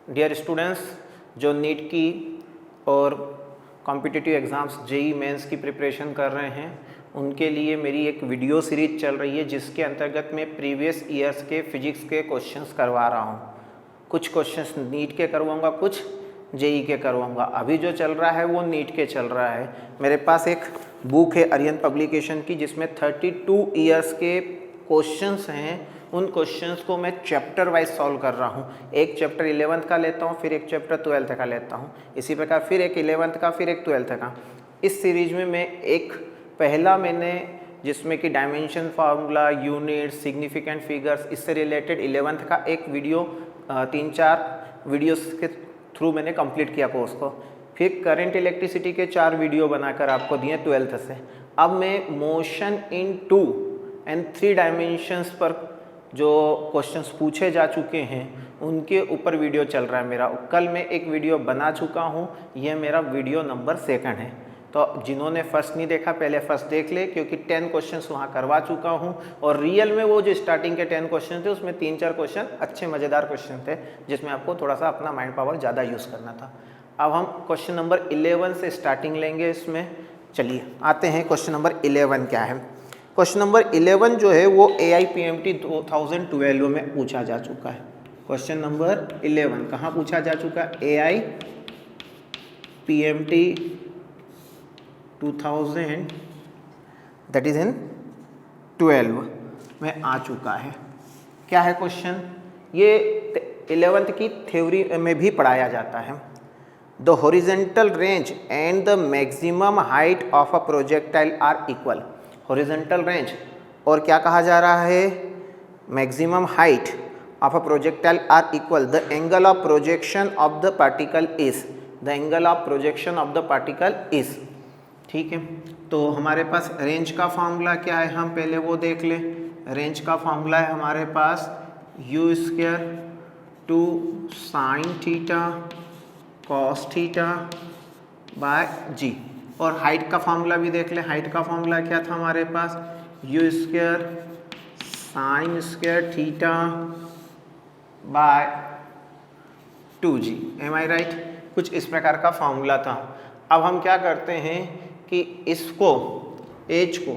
Dear students, जो NEET की और कॉम्पिटिटिव एग्ज़ाम्स जेई मेंस की प्रिपरेशन कर रहे हैं उनके लिए मेरी एक वीडियो सीरीज चल रही है जिसके अंतर्गत मैं प्रीवियस ईयर्स के फिजिक्स के क्वेश्चंस करवा रहा हूँ। कुछ क्वेश्चंस नीट के करवाऊँगा, कुछ जेई के करवाऊँगा। अभी जो चल रहा है वो नीट के चल रहा है। मेरे पास एक बुक है आर्यन पब्लिकेशन की जिसमें 32 ईयर्स के क्वेश्चंस हैं। उन क्वेश्चंस को मैं चैप्टर वाइज सॉल्व कर रहा हूँ। एक चैप्टर 11th का लेता हूँ, फिर एक चैप्टर 12th का लेता हूँ, इसी प्रकार फिर एक 11th का, फिर एक 12th का। इस सीरीज में मैं एक पहला मैंने जिसमें कि dimension formula, unit, significant figures, इससे रिलेटेड 11th का एक वीडियो 3-4 वीडियोस के थ्रू मैंने कंप्लीट किया कोर्स को। फिर करंट इलेक्ट्रिसिटी के 4 वीडियो बनाकर आपको दिए 12th से। अब मैं मोशन इन 2 एंड 3 डायमेंशंस पर जो क्वेश्चंस पूछे जा चुके हैं उनके ऊपर वीडियो चल रहा है मेरा। कल मैं एक वीडियो बना चुका हूँ, यह मेरा वीडियो नंबर 2 है। तो जिन्होंने फर्स्ट नहीं देखा पहले फर्स्ट देख ले, क्योंकि 10 क्वेश्चंस वहाँ करवा चुका हूँ और रियल में वो जो स्टार्टिंग के 10 क्वेश्चन थे उसमें 3-4 क्वेश्चन अच्छे मज़ेदार क्वेश्चन थे जिसमें आपको थोड़ा सा अपना माइंड पावर ज़्यादा यूज़ करना था। अब हम क्वेश्चन नंबर 11 से स्टार्टिंग लेंगे इसमें। चलिए आते हैं, क्वेश्चन नंबर 11 क्या है। क्वेश्चन नंबर 11 जो है वो AIPMT 2012 में पूछा जा चुका है। क्वेश्चन नंबर 11 कहाँ पूछा जा चुका है? AIPMT 2000 दैट इज इन 12 में आ चुका है। क्या है क्वेश्चन? ये 11th की थ्योरी में भी पढ़ाया जाता है। The horizontal range and the maximum height of a projectile are equal. Horizontal range और क्या कहा जा रहा है? Maximum height of a projectile are equal. The angle of projection of the particle is. The angle of projection of the particle is. ठीक है, तो हमारे पास रेंज का फॉर्मूला क्या है, हम पहले वो देख लें। रेंज का फॉर्मूला है हमारे पास u² 2 sin theta cos theta by g। और हाइट का फॉर्मूला भी देख लें। हाइट का फॉर्मूला क्या था हमारे पास? u² sin² theta by 2g। Am I right? कुछ इस प्रकार का फॉर्मूला था। अब हम क्या करते हैं कि इसको h को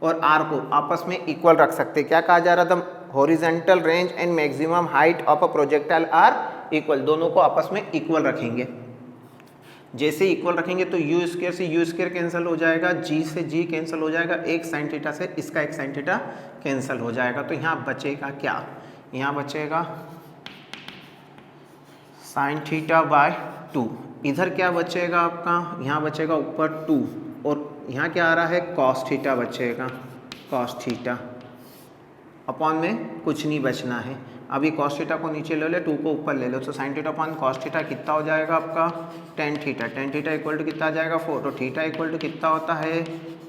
और r को आपस में इक्वल रख सकते। क्या कहा जा रहा था? Horizontal range and maximum height of a projectile are equal. दोनों को आपस में इक्वल रखेंगे। जैसे इक्वल रखेंगे तो u² से u² कैंसिल हो जाएगा, g से g कैंसिल हो जाएगा, एक साइन थीटा से इसका एक साइन थीटा कैंसिल हो जाएगा। तो यहाँ बचेगा क्या? यहाँ बचेगा साइन थीटा बाय 2। इधर क्या बचेगा आपका? यहाँ बचेगा ऊपर 2 और यहाँ क्या आ रहा है? कॉस थीटा बचेगा। कॉस थीटा अपॉन में कुछ नहीं बचना है। अभी कॉस थीटा को नीचे ले लो, 2 को ऊपर ले लो, तो sine theta upon cos theta कितना हो जाएगा आपका? Tan theta. Tan theta equal to कितना आ जाएगा? 4। तो थीटा इक्वल टू कितना होता है?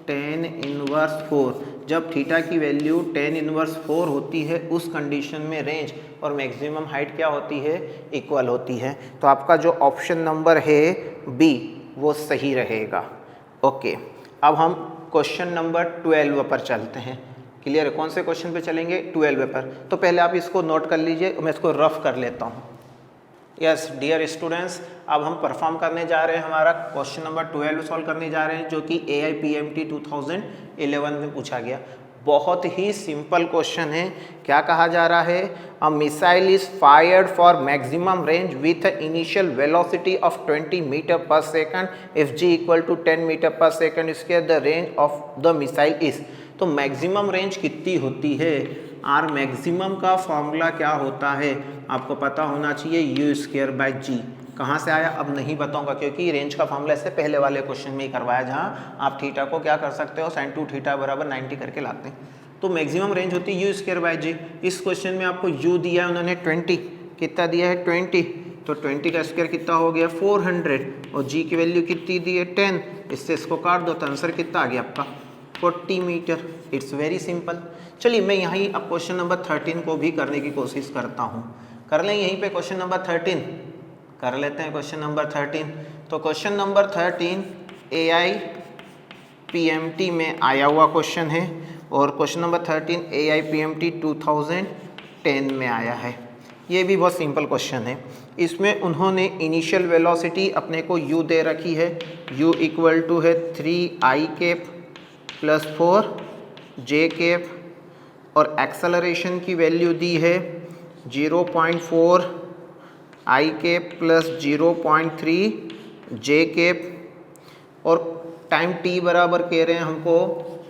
Tan inverse 4। जब थीटा की वैल्यू टेन इनवर्स 4 होती है उस कंडीशन में रेंज और मैक्सिमम हाइट क्या होती है? इक्वल होती है। तो आपका जो ऑप्शन नंबर है बी वो सही रहेगा। ओके, अब हम क्वेश्चन नंबर 12 पर चलते हैं। क्लियर है? कौन से क्वेश्चन पे चलेंगे? 12 पर। तो पहले आप इसको नोट कर लीजिए, मैं इसको रफ कर लेता हूँ। यस डियर स्टूडेंट्स, अब हम परफॉर्म करने जा रहे हैं, हमारा क्वेश्चन नंबर 12 सॉल्व करने जा रहे हैं जो कि AIPMT 2011 में पूछा गया। बहुत ही सिंपल क्वेश्चन है। क्या कहा जा रहा है? A missile is fired for maximum range with initial velocity of 20 metre per second if g equal to 10 metre per second square the range of the missile is. तो मैक्सिमम रेंज कितनी होती है? आर मैक्सिमम का formula क्या होता है आपको पता होना चाहिए, u²/g। कहाँ से आया अब नहीं बताऊंगा क्योंकि रेंज का फॉर्मूला इससे पहले वाले क्वेश्चन में ही करवाया जहाँ आप थीटा को क्या कर सकते हो? sin 2 थीटा बराबर 90 करके लाते हैं। तो मैक्सिमम रेंज होती है u²/g। इस क्वेश्चन में आपको u दिया है उन्होंने 20, कितना दिया है? 20। तो 20 का स्क्वायर कितना हो गया? 400 और g की वैल्यू कितनी दी है? 10। इससे इसको काट दो तो आंसर कितना आ गया आपका? 40 मीटर। It's very simple. चलिए मैं यहीं अब क्वेश्चन नंबर 13 को भी करने की कोशिश करता हूँ। कर लें यहीं पे क्वेश्चन नंबर 13 कर लेते हैं। क्वेश्चन नंबर 13, तो क्वेश्चन नंबर 13 AIPMT में आया हुआ क्वेश्चन है और क्वेश्चन नंबर 13 AIPMT 2010 में आया है। ये भी बहुत सिंपल क्वेश्चन है। इसमें उन्होंने इनिशियल वेलोसिटी अपने को u दे रखी है, u इक्वल टू है 3i cap plus 4j cap, और एक्सेलरेशन की वैल्यू दी है 0.4 i cap plus 0.3 j cap, और टाइम t बराबर कह रहे हैं हमको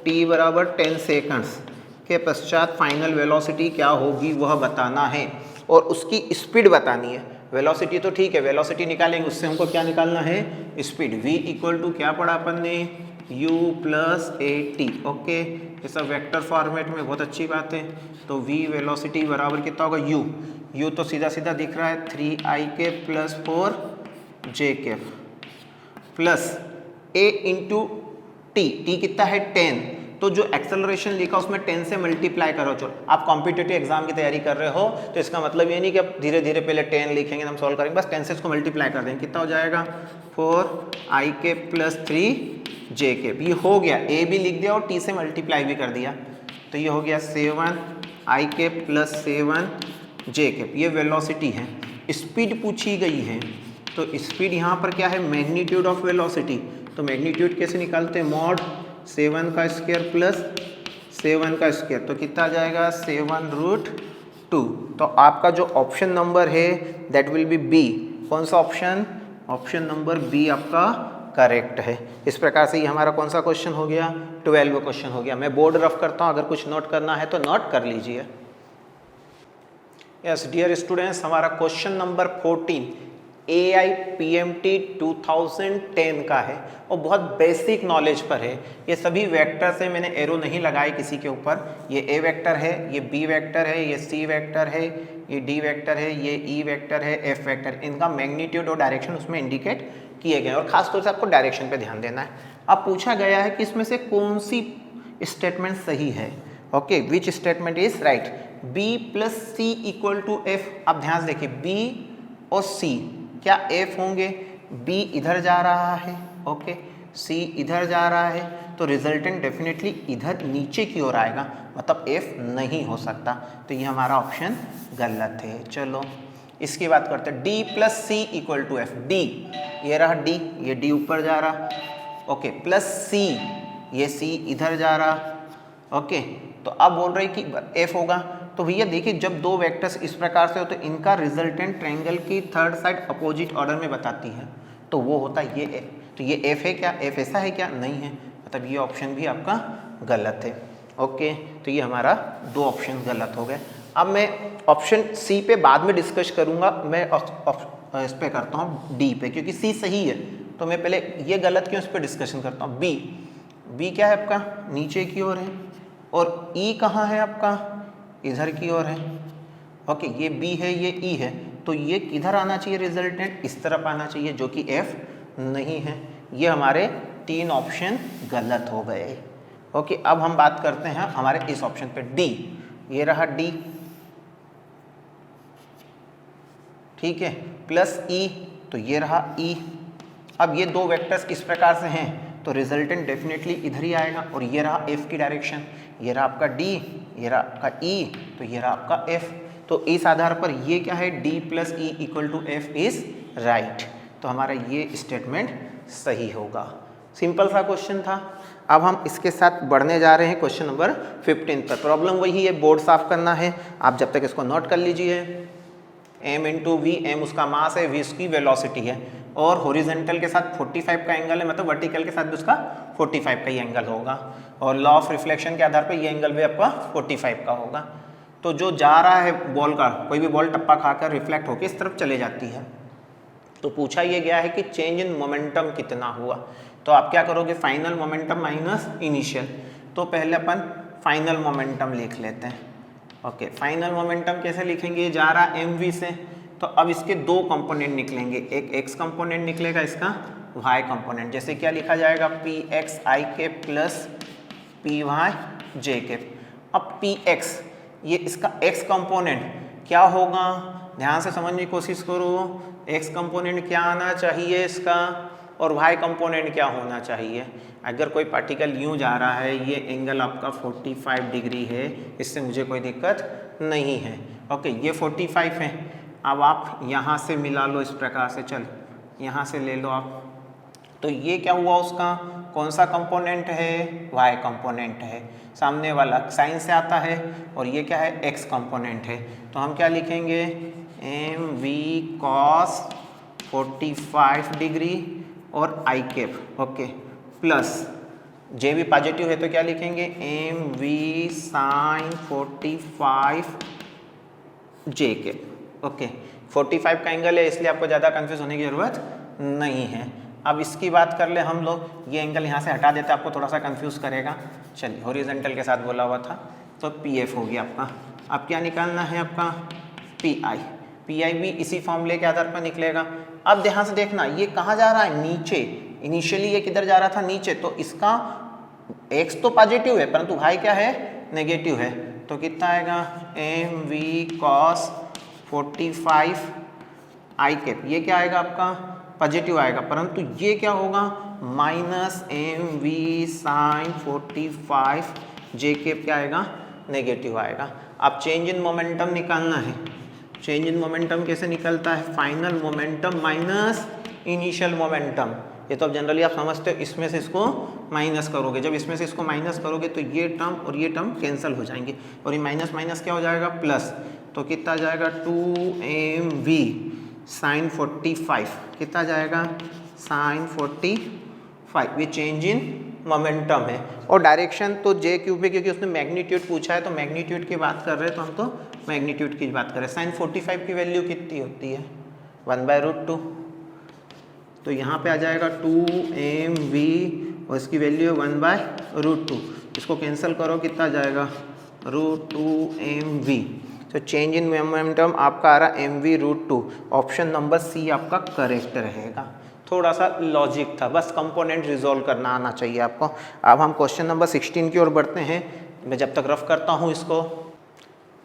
t बराबर 10 सेकंड्स के पश्चात फाइनल वेलोसिटी क्या होगी वह बताना है, और उसकी स्पीड बतानी है। वेलोसिटी तो ठीक है, वेलोसिटी निकालेंगे, उससे हमको क्या निकालना है, स्पीड। v इक्वल टू क्या पढ़ा अपन ने, u प्लस at। ओके, ये सब वेक्टर फॉर्मेट में, बहुत अच्छी बात है। तो v वेलोसिटी बराबर कितना होगा, u तो सीधा सीधा दिख रहा है 3i के प्लस 4j के प्लस a इंटू टी कितना है 10, तो जो एक्सेलरेशन लिखा उसमें 10 से मल्टीप्लाई करो। चलो, आप कॉम्पिटिटिव एग्जाम की तैयारी कर रहे हो तो इसका मतलब ये नहीं कि आप धीरे धीरे पहले 10 लिखेंगे, हम सॉल्व करेंगे, बस 10 से इसको मल्टीप्लाई कर देंगे, कितना हो जाएगा 4i के प्लस 3j के। ये हो गया, a भी लिख दिया और t से मल्टीप्लाई भी कर दिया, तो ये हो गया 7i के प्लस 7j के। ये वेलोसिटी है। स्पीड पूछी गई है, तो स्पीड यहाँ पर क्या है, मैग्नीट्यूड ऑफ वेलोसिटी। तो मैग्नीट्यूड कैसे निकालते हैं, मॉड 7 का स्क्वायर प्लस 7 का स्क्वायर, तो कितना आ जाएगा 7√2। तो आपका जो ऑप्शन नंबर है दैट विल बी बी। कौन सा ऑप्शन, ऑप्शन नंबर बी आपका करेक्ट है। इस प्रकार से ये हमारा कौन सा क्वेश्चन हो गया, 12वां क्वेश्चन हो गया। मैं बोर्ड रफ करता हूँ, अगर कुछ नोट करना है तो नोट कर लीजिए। यस डियर स्टूडेंट्स, हमारा क्वेश्चन नंबर 14 AIPMT 2010 का है और बहुत बेसिक नॉलेज पर है। ये सभी वेक्टर से मैंने एरो नहीं लगाए किसी के ऊपर। ये A वेक्टर है, ये B वेक्टर है, ये C वेक्टर है, ये D वेक्टर है, ये E वेक्टर है, F वेक्टर। इनका मैग्नीट्यूड और डायरेक्शन उसमें इंडिकेट किए गए और खासतौर से आपको डायरेक्शन पे ध्यान देना है। अब पूछा गया है कि इसमें से कौन सी स्टेटमेंट सही है। Okay, which statement is right. B plus C equal to F। अब ध्यान से देखिए, B और C क्या F होंगे, B इधर जा रहा है, ओके, C इधर जा रहा है, तो रिजल्टेंट डेफिनेटली इधर नीचे की ओर आएगा, मतलब F नहीं हो सकता। तो ये हमारा ऑप्शन गलत है। चलो इसकी बात करते हैं। D plus C equal to F। D ये रहा D, ये D ऊपर जा रहा, ओके, प्लस C, ये C इधर जा रहा, ओके। तो अब बोल रहे कि F होगा, तो भैया देखिए जब दो वेक्टर्स इस प्रकार से हो तो इनका रिजल्टेंट ट्रायंगल की थर्ड साइड अपोजिट ऑर्डर में बताती है, तो वो होता है ये F। तो ये F है क्या, F ऐसा है क्या, नहीं है, मतलब ये ऑप्शन भी आपका गलत है। ओके, तो ये हमारा दो ऑप्शन गलत हो गए। अब मैं ऑप्शन सी पे बाद में डिस्कस करूँगा, मैं इस पे करता हूँ डी पे, क्योंकि सी सही है तो मैं पहले ये गलत क्यों, इस पर डिस्कशन करता हूँ। बी क्या है आपका, नीचे की ओर है, और ई कहाँ है आपका, इधर की ओर है, ओके। ये बी है, ये ई है, तो ये किधर आना चाहिए, रिजल्टेंट इस तरफ आना चाहिए, जो कि एफ नहीं है। ये हमारे तीन ऑप्शन गलत हो गए। ओके, अब हम बात करते हैं हमारे इस ऑप्शन पे, डी। ये रहा डी, ठीक है, प्लस ई, तो ये रहा ई। अब ये दो वेक्टर्स किस प्रकार से हैं, तो रिजल्टेंट डेफिनेटली इधर ही आएगा, और ये रहा एफ की डायरेक्शन, ये रहा आपका डी, ये रहा आपका ई, तो ये रहा आपका एफ। तो इस आधार पर ये क्या है, D plus E equal to F is right. तो हमारा ये स्टेटमेंट सही होगा। सिंपल सा क्वेश्चन था। अब हम इसके साथ बढ़ने जा रहे हैं क्वेश्चन नंबर 15 पर। प्रॉब्लम वही है, बोर्ड साफ करना है, आप जब तक इसको नोट कर लीजिए। m इंटू वी, एम उसका मास है, वी उसकी वेलोसिटी है, और हॉरिजॉन्टल के साथ 45 का एंगल है, मतलब वर्टिकल के साथ भी उसका 45 का ही एंगल होगा, और लॉ ऑफ रिफ्लेक्शन के आधार पर ये एंगल भी आपका 45 का होगा। तो जो जा रहा है बॉल का, कोई भी बॉल टप्पा खाकर रिफ्लेक्ट होकर इस तरफ चले जाती है। तो पूछा ये गया है कि चेंज इन मोमेंटम कितना हुआ। तो आप क्या करोगे, फाइनल मोमेंटम माइनस इनिशियल। तो पहले अपन फाइनल मोमेंटम लिख लेते हैं। ओके, फाइनल मोमेंटम कैसे लिखेंगे, ये जा रहा एम वी से, तो अब इसके दो कंपोनेंट निकलेंगे, एक एक्स कंपोनेंट निकलेगा, इसका वाई कंपोनेंट। जैसे क्या लिखा जाएगा, पी एक्स आई के प्लस पी वाई जे के। अब पी एक्स, ये इसका एक्स कंपोनेंट क्या होगा, ध्यान से समझने की कोशिश करो। एक्स कंपोनेंट क्या आना चाहिए इसका, और वाई कंपोनेंट क्या होना चाहिए। अगर कोई पार्टिकल यूँ जा रहा है, ये एंगल आपका 45 डिग्री है, इससे मुझे कोई दिक्कत नहीं है, ओके ये 45 है। अब आप यहाँ से मिला लो इस प्रकार से, चल यहाँ से ले लो आप। तो ये क्या हुआ, उसका कौन सा कंपोनेंट है, y कंपोनेंट है, सामने वाला साइन से आता है, और ये क्या है, x कंपोनेंट है। तो हम क्या लिखेंगे, एम वी कॉस 45 डिग्री और I cap, okay, plus J भी पॉजिटिव है तो क्या लिखेंगे, M V sine 45 J cap, okay. 45 का एंगल है इसलिए आपको ज़्यादा कंफ्यूज होने की ज़रूरत नहीं है। अब इसकी बात कर ले हम लोग, ये एंगल यहाँ से हटा देते आपको थोड़ा सा कंफ्यूज करेगा। चलिए हॉरिजॉन्टल के साथ बोला हुआ था तो पी एफ हो गया आपका। अब क्या निकालना है आपका, पी आई। पी आई भी इसी फॉर्मूले के आधार पर निकलेगा। अब ध्यान से देखना ये कहाँ जा रहा है, नीचे। इनिशियली ये किधर जा रहा था, नीचे, तो इसका x तो पॉजिटिव है परंतु y क्या है, नेगेटिव है। तो कितना आएगा, M V cos 45 I cap, ये क्या आएगा आपका, पॉजिटिव आएगा, परंतु ये क्या होगा, minus M V sine 45 J cap क्या आएगा, नेगेटिव आएगा। अब चेंज इन मोमेंटम निकालना है। चेंज इन मोमेंटम कैसे निकलता है, final momentum minus initial momentum. ये तो अब जनरली आप समझते हो, इसमें से इसको माइनस करोगे, जब इसमें से इसको माइनस करोगे तो ये टर्म और ये टर्म कैंसिल हो जाएंगे, और ये माइनस माइनस क्या हो जाएगा, प्लस। तो कितना जाएगा, 2mv साइन 45, कितना जाएगा, साइन 45। ये चेंज इन मोमेंटम है। और डायरेक्शन तो जे क्यूब है क्योंकि उसने मैग्नीट्यूड पूछा है, तो मैग्नीट्यूड की बात कर रहे हैं तो हम तो मैग्नीट्यूड की बात कर रहे हैं। साइन 45 की वैल्यू कितनी होती है, 1/√2। तो यहाँ पे आ जाएगा 2mv और इसकी वैल्यू 1/√2। इसको कैंसिल करो, कितना जाएगा, √2mv। तो चेंज इन मोमेंटम आपका आ रहा mv√2। ऑप्शन नंबर सी आपका करेक्ट रहेगा। थोड़ा सा लॉजिक था, बस कंपोनेंट रिजॉल्व करना आना चाहिए आपको। अब हम क्वेश्चन नंबर 16 की ओर बढ़ते हैं। मैं जब तक रफ करता हूँ इसको।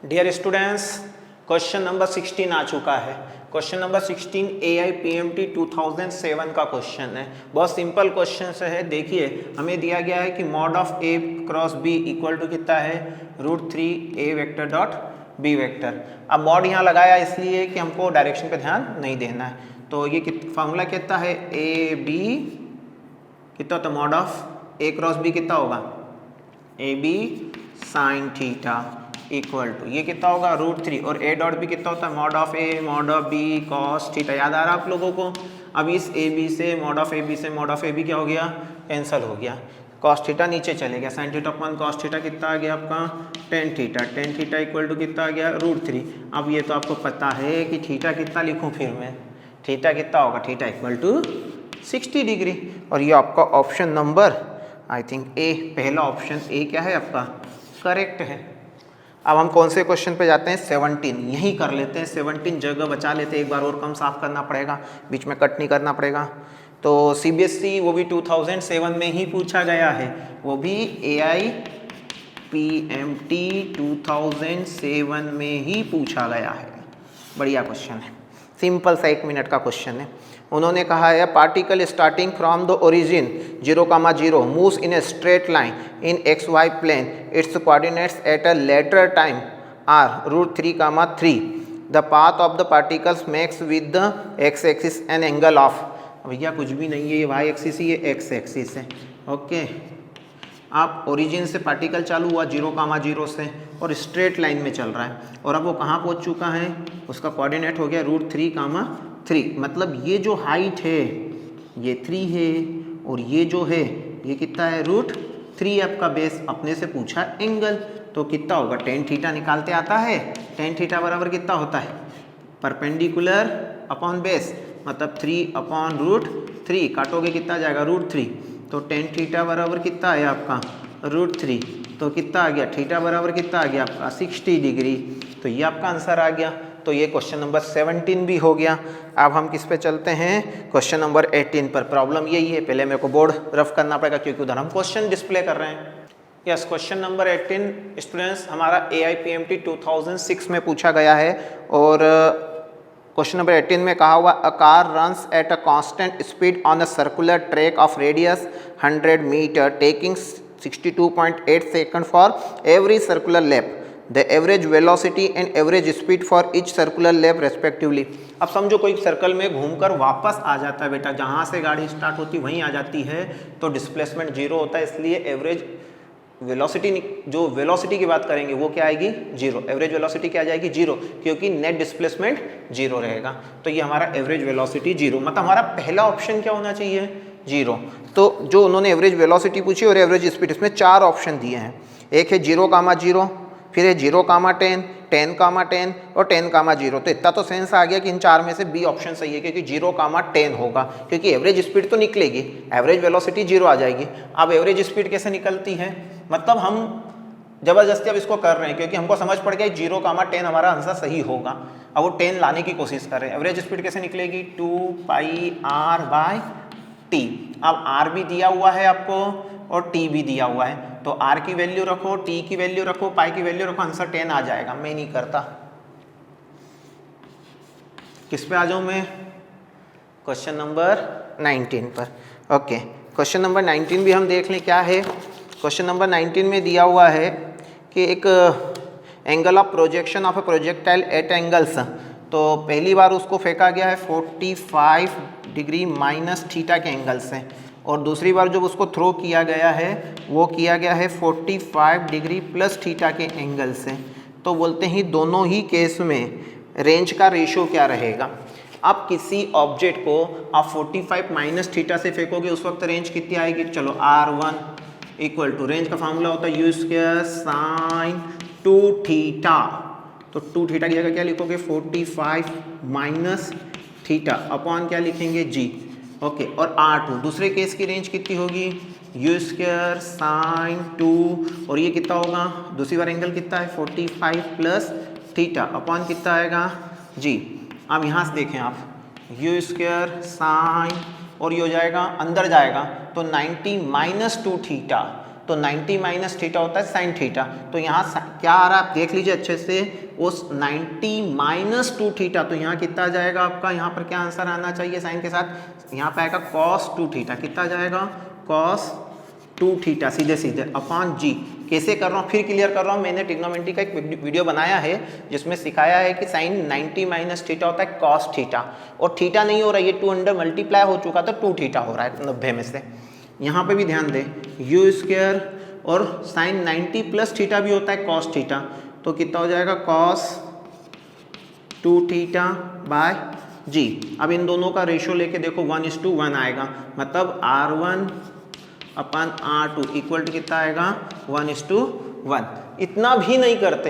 डियर स्टूडेंट्स, क्वेश्चन नंबर 16 आ चुका है। क्वेश्चन नंबर 16 AIPMT 2007 का क्वेश्चन है। बहुत सिंपल क्वेश्चन से है। देखिए हमें दिया गया है कि mod of A cross B equal to कितना है, √3 A vector dot B vector. अब मॉड यहाँ लगाया इसलिए कि हमको डायरेक्शन पे ध्यान नहीं देना है। तो ये फॉर्मूला कितना है, AB कितना होता है, mod of A cross B कितना होगा, AB sine theta equal to ये कितना होगा, √3, और A डॉट B कितना होता है, mod of A mod of B cos theta. याद आ रहा है आप लोगों को। अब इस AB से मॉड ऑफ AB से मॉड ऑफ AB क्या हो गया, कैंसिल हो गया। कॉस थीटा नीचे चले गया, sign theta upon cos theta कितना आ गया आपका, टेन थीटा इक्वल टू कितना आ गया, √3। अब ये तो आपको पता है कि थीटा कितना लिखूँ, फिर मैं थीटा कितना होगा, थीटा इक्वल टू 60 डिग्री। और ये आपका ऑप्शन नंबर आई थिंक ए, पहला ऑप्शन ए क्या है आपका, करेक्ट है। अब हम कौन से क्वेश्चन पे जाते हैं, 17। यही कर लेते हैं, 17 जगह बचा लेते हैं, एक बार और कम साफ करना पड़ेगा, बीच में कट नहीं करना पड़ेगा। तो CBSE वो भी 2007 में ही पूछा गया है, वो भी AIPMT 2007 में ही पूछा गया है। बढ़िया क्वेश्चन है, सिंपल सा 1 मिनट का क्वेश्चन है। उन्होंने कहा है particle starting from the origin 0,0 moves in a straight line in XY plane, its coordinates at a later time are √3,3। The path of the particles makes with the x axis an angle of, भैया कुछ भी नहीं है, ये y axis ही, ये x axis है, okay. आप origin से पार्टिकल चालू हुआ 0,0 से और स्ट्रेट लाइन में चल रहा है, और अब वो कहाँ पहुँच चुका है, उसका कोऑर्डिनेट हो गया √3,3। मतलब ये जो हाइट है ये 3 है, और ये जो है ये कितना है, √3। आपका बेस अपने से पूछा एंगल, तो कितना होगा, टेन थीटा निकालते आता है। टेन थीटा बराबर कितना होता है, परपेंडिकुलर अपॉन बेस, मतलब 3/√3, काटोगे कितना जाएगा, √3। तो टेन थीटा बराबर कितना है आपका, √3। तो कितना आ गया, थीटा बराबर कितना आ गया आपका, 60 डिग्री। तो ये आपका आंसर आ गया। तो ये क्वेश्चन नंबर 17 भी हो गया। अब हम किस पे चलते हैं, क्वेश्चन नंबर 18 पर। प्रॉब्लम यही है, पहले मेरे को बोर्ड रफ करना पड़ेगा क्योंकि उधर हम क्वेश्चन डिस्प्ले कर रहे हैं। यस, क्वेश्चन नंबर 18 स्टूडेंट्स हमारा AIPMT 2006 में पूछा गया है। और क्वेश्चन नंबर 18 में कहा हुआ, a car runs at a constant speed on a circular track of radius 100 metre taking 62.8 second for every circular lap. The average velocity and average speed for each circular lap respectively. अब समझो कोई circle में घूमकर वापस आ जाता है बेटा, जहाँ से गाड़ी स्टार्ट होती वहीं आ जाती है, तो डिस्प्लेसमेंट जीरो होता है, इसलिए एवरेज वेलोसिटी, जो वेलोसिटी की बात करेंगे वो क्या आएगी, जीरो। एवरेज वेलोसिटी क्या आ जाएगी, जीरो, क्योंकि नेट डिस्प्लेसमेंट जीरो रहेगा। तो ये हमारा एवरेज वेलोसिटी जीरो, मतलब हमारा पहला ऑप्शन क्या होना चाहिए, जीरो। तो जो उन्होंने एवरेज वेलोसिटी पूछी और एवरेज स्पीड, इसमें 4 ऑप्शन दिए हैं। एक है 0,0, फिर है 0,10, 10,10 और 10,0। तो इतना तो सेंस आ गया कि इन 4 में से बी ऑप्शन सही है, क्योंकि 0,10 होगा, क्योंकि एवरेज स्पीड तो निकलेगी, एवरेज वेलोसिटी जीरो आ जाएगी। अब एवरेज स्पीड कैसे निकलती है, मतलब हम जबरदस्ती अब इसको कर रहे हैं, क्योंकि हमको समझ पड़ गया 0,10 हमारा आंसर सही होगा। अब वो 10 लाने की कोशिश कर रहे हैं। एवरेज स्पीड कैसे निकलेगी, 2πr/t। अब r भी दिया हुआ है आपको और t भी दिया हुआ है, तो r की वैल्यू रखो, t की वैल्यू रखो, पाई की वैल्यू रखो, आंसर 10 आ जाएगा। मैं नहीं करता, किस पे आ जाऊं मैं, क्वेश्चन नंबर 19 पर। ओके, क्वेश्चन नंबर 19 भी हम देख लें क्या है। क्वेश्चन नंबर 19 में दिया हुआ है कि एक angle of projection of A projectile eight angles, तो पहली बार उसको फेंका गया है 45 डिग्री माइनस थीटा के एंगल से, और दूसरी बार जब उसको थ्रो किया गया है वो किया गया है 45 डिग्री प्लस थीटा के एंगल से। तो बोलते हैं दोनों ही केस में रेंज का रेशियो क्या रहेगा। आप किसी ऑब्जेक्ट को आप 45 माइनस थीटा से फेंकोगे, उस वक्त रेंज कितनी आएगी, चलो R1 इक्वल टू, रेंज का फॉर्मूला होता है u² साइन 2θ, तो 2θ की जगह क्या लिखोगे, 45 माइनस थीटा अपॉन क्या लिखेंगे, g। ओके, और R2 दूसरे केस की रेंज कितनी होगी, u² साइन 2, और ये कितना होगा, दूसरी बार एंगल कितना है 45 प्लस थीटा अपॉन कितना आएगा, g। अब यहाँ से देखें आप, u² साइन, और ये हो जाएगा अंदर जाएगा तो 90 माइनस 2θ, तो 90 माइनस थीटा होता है साइन थीटा। तो यहाँ क्या आ रहा है आप देख लीजिए अच्छे से, उस 90 माइनस 2θ, तो यहाँ कितना आ जाएगा आपका, यहाँ पर क्या आंसर आना चाहिए साइन के साथ, यहाँ पे आएगा cos 2θ। कितना आ जाएगा, cos 2θ सीधे सीधे अपॉन जी। कैसे कर रहा हूँ, फिर क्लियर कर रहा हूँ, मैंने ट्रिग्नोमेट्री का एक वीडियो बनाया है जिसमें सिखाया है कि साइन 90 माइनस थीटा होता है cos थीटा, और थीटा नहीं हो रहा है, ये 200 मल्टीप्लाई हो चुका तो 2θ हो रहा है 90 में से। यहाँ पे भी ध्यान दें, u² और साइन 90 प्लस थीटा भी होता है cos थीटा, तो कितना हो जाएगा cos 2θ/g। अब इन दोनों का रेशियो लेके देखो 1:1 आएगा, मतलब R1 upon R2 equal to कितना आएगा, 1:1। इतना भी नहीं करते,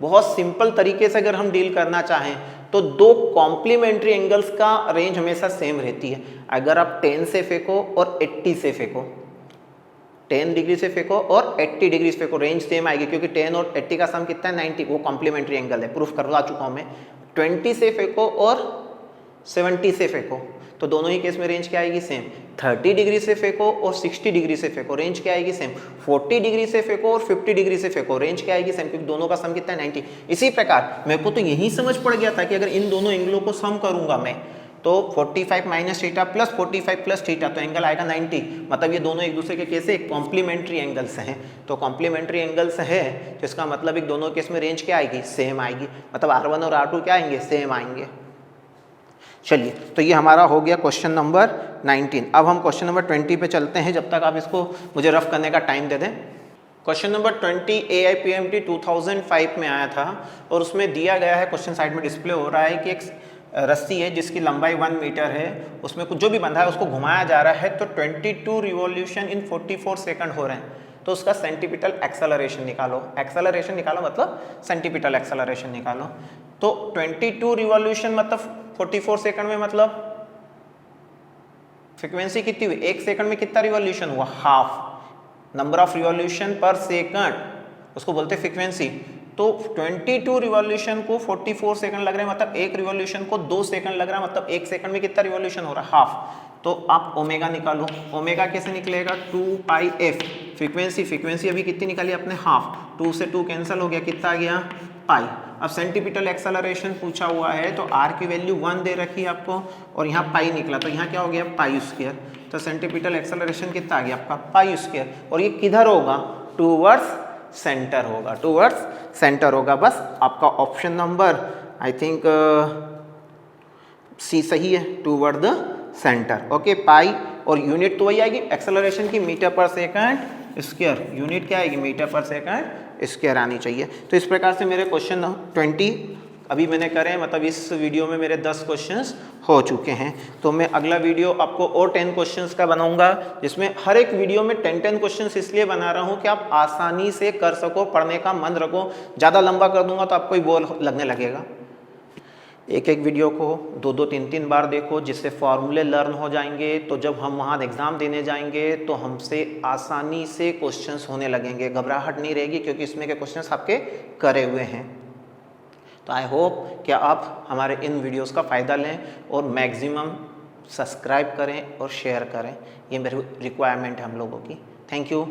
बहुत सिंपल तरीके से अगर हम डील करना चाहें तो दो कॉम्प्लीमेंट्री एंगल्स का रेंज हमेशा सेम रहती है। अगर आप 10 से फेंको और 80 से फेंको, 10 डिग्री से फेंको और 80 डिग्री से फेंको, रेंज सेम आएगी, क्योंकि 10 और 80 का सम कितना है 90, वो कॉम्प्लीमेंट्री एंगल है, प्रूफ करवा चुका हूँ मैं। 20 से फेंको और 70 से फेंको, तो दोनों ही केस में रेंज क्या आएगी, सेम। 30 डिग्री से फेंको और 60 डिग्री से फेंको, रेंज क्या आएगी, सेम। 40 डिग्री से फेंको और 50 डिग्री से फेंको, रेंज क्या आएगी, सेम, क्योंकि दोनों का सम कितना है 90। इसी प्रकार मेरे को तो यही समझ पड़ गया था कि अगर इन दोनों एंगलों को सम करूंगा मैं, तो 45 minus theta plus 45 plus theta, तो एंगल आएगा 90। मतलब ये दोनों एक दूसरे के कैसे कॉम्प्लीमेंट्री एंगल्स हैं, तो कॉम्प्लीमेंट्री एंगल्स है तो इसका मतलब एक दोनों केस में रेंज क्या आएगी, सेम आएगी, मतलब R1 और R2 क्या आएंगे, सेम आएंगे। चलिए, तो ये हमारा हो गया क्वेश्चन नंबर 19। अब हम क्वेश्चन नंबर 20 पे चलते हैं, जब तक आप इसको मुझे रफ करने का टाइम दे दें। क्वेश्चन नंबर 20 AIPMT 2005 में आया था, और उसमें दिया गया है, क्वेश्चन साइड में डिस्प्ले हो रहा है कि एक रस्सी है जिसकी लंबाई 1 मीटर है, उसमें कुछ जो भी बंधा है उसको घुमाया जा रहा है, तो 22 रिवॉल्यूशन इन 44 सेकंड हो रहे हैं, तो उसका सेंटीपिटल एक्सेलरेशन निकालो। एक्सेलरेशन निकालो मतलब सेंटीपिटल एक्सेलरेशन निकालो। तो 22 रिवॉल्यूशन मतलब 44 सेकंड में, मतलब फ्रीक्वेंसी कितनी हुई, एक सेकंड में कितना रिवॉल्यूशन हुआ, हाफ। नंबर ऑफ रिवॉल्यूशन पर सेकंड, उसको बोलते हैं फ्रीक्वेंसी। तो 22 रिवॉल्यूशन को 44 सेकंड लग रहे हैं, मतलब एक रिवॉल्यूशन को 2 सेकंड लग रहा है, मतलब एक सेकंड में कितना रिवॉल्यूशन हो रहा है, हाफ। तो आप ओमेगा निकालो, ओमेगा कैसे निकलेगा, 2πf। फ्रीक्वेंसी अभी कितनी निकाली आपने, हाफ, 2 से 2 कैंसिल हो गया, कितना आ गया, पाई। अब सेंटीपिटल एक्सेलरेशन पूछा हुआ है, तो r की वैल्यू 1 दे रखी है आपको, और यहाँ पाई निकला, तो यहाँ क्या हो गया, π²। तो सेंटीपिटल एक्सेलरेशन कितना आ गया आपका, π², और ये किधर होगा, टूवर्ड्स सेंटर होगा, टूवर्ड्स सेंटर होगा। बस आपका ऑप्शन नंबर आई थिंक सी सही है, टूवर्ड द सेंटर। ओके, पाई और यूनिट तो वही आएगी एक्सेलरेशन की, metre per second square. Unit क्या आएगी? मीटर पर सेकंड स्क्वायर आनी चाहिए। तो इस प्रकार से मेरे क्वेश्चन 20 अभी मैंने करे, मतलब इस वीडियो में मेरे 10 क्वेश्चंस हो चुके हैं। तो मैं अगला वीडियो आपको और 10 क्वेश्चंस का बनाऊंगा, जिसमें हर एक वीडियो में 10 क्वेश्चंस इसलिए बना रहा हूं कि आप आसानी से कर सको, पढ़ने का मन रखो। ज़्यादा लंबा कर दूंगा तो आपको ही बोर लगने लगेगा। एक एक वीडियो को 2-2, 3-3 बार देखो, जिससे फॉर्मूले लर्न हो जाएंगे। तो जब हम वहाँ एग्ज़ाम देने जाएंगे तो हमसे आसानी से क्वेश्चंस होने लगेंगे, घबराहट नहीं रहेगी, क्योंकि इसमें के क्वेश्चंस आपके करे हुए हैं। तो आई होप कि आप हमारे इन वीडियोस का फ़ायदा लें और मैक्सिमम सब्सक्राइब करें और शेयर करें। ये मेरी रिक्वायरमेंट है हम लोगों की। Thank you.